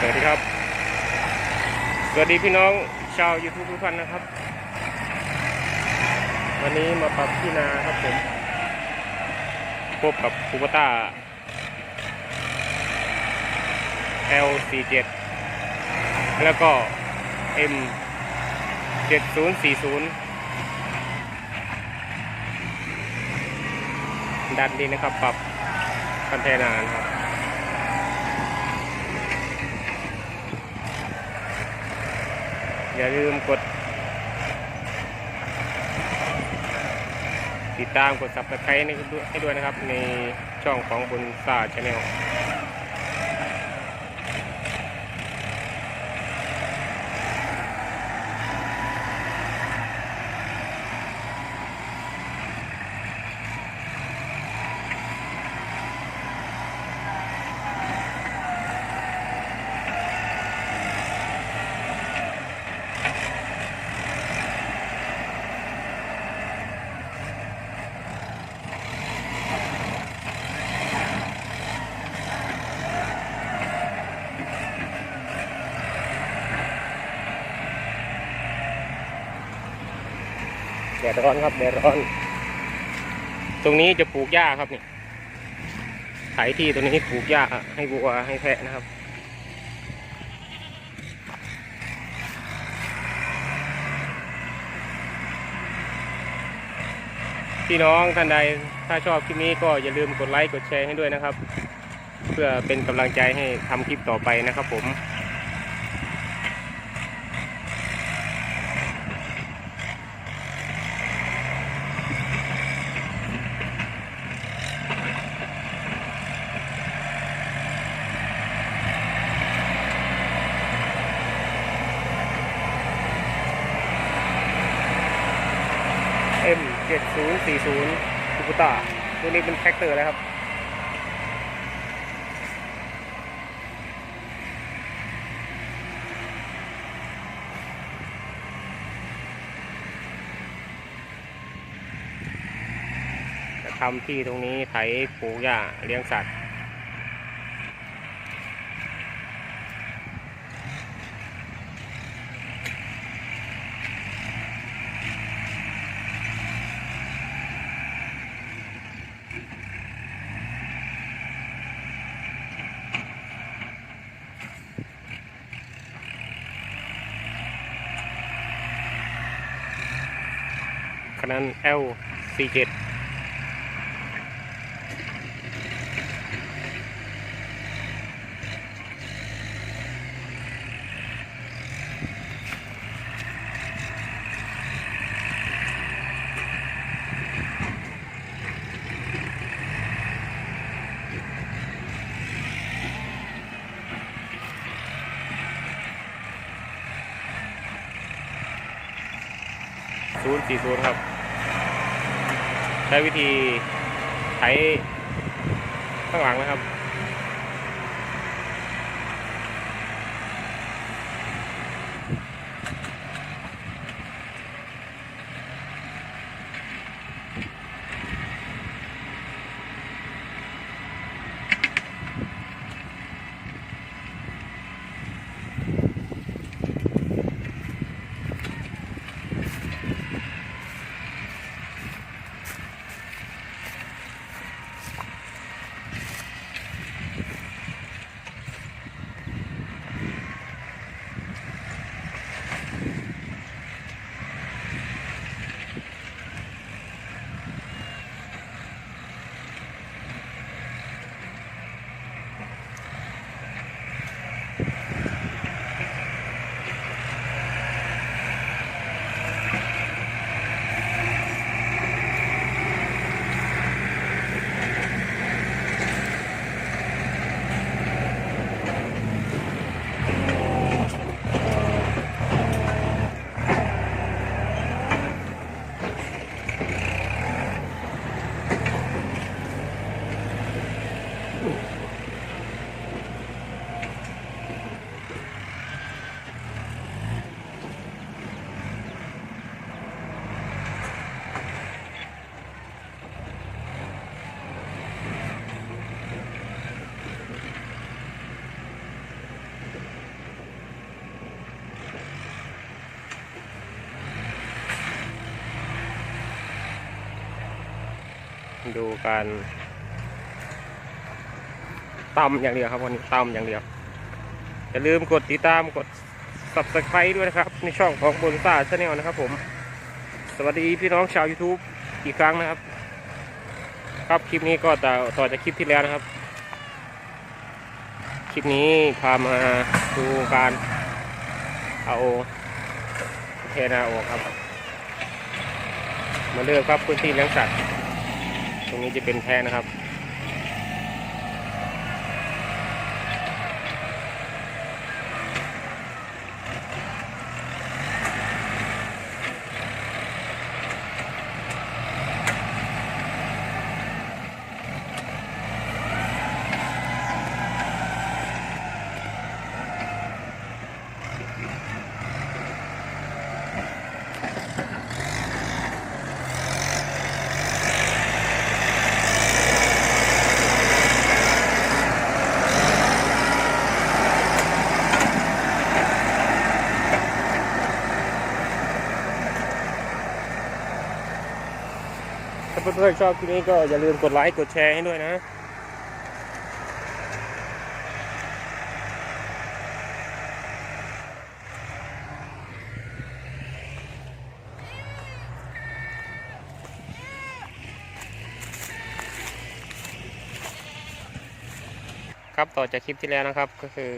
สวัสดีครับสวัสดีพี่น้องชาว YouTube ทุกท่านนะครับวันนี้มาปรับที่นาครับผมพบกับคูปต้า L47 แล้วก็ M7040 ดันดีนะครับปรับคันเทนาครับอย่าลืมกดติดตามกด Subscribe ให้ด้วยนะครับในช่องของบุญซ่าชาแนลแดดร้อนครับแดดร้อนตรงนี้จะปลูกหญ้าครับนี่ไถที่ตรงนี้ปลูกหญ้าให้วัวให้แพะนะครับพี่น้องท่านใดถ้าชอบคลิปนี้ก็อย่าลืมกดไลค์กดแชร์ให้ด้วยนะครับเพื่อเป็นกำลังใจให้ทำคลิปต่อไปนะครับผมM7040 คูปต้าตัวนี้เป็นแท็กเตอร์แล้วครับจะทำที่ตรงนี้ไถปลูกหญ้าเลี้ยงสัตว์ขนาด L47 040ครับใช้วิธีไถข้างหลังนะครับ ดูการตำอย่างเดียวครับวันนี้ตำอย่างเดียวอย่าลืมกดติดตามกด Subscribe ด้วยนะครับในช่องของบนซ่าชาแนลนะครับผมสวัสดีพี่น้องชาว YouTube อีกครั้งนะครับครับคลิปนี้ก็ต่อจากคลิปที่แล้วนะครับคลิปนี้พามาดูการเอาเทนาออกครับมาเลือกครับพื้นที่เลี้ยงสัตว์ตรงนี้จะเป็นแพะนะครับถ้าเพื่อนๆชอบคลิปนี้ก็อย่าลืมกดไลค์กดแชร์ให้ด้วยนะครับต่อจากคลิปที่แล้วนะครับก็คือ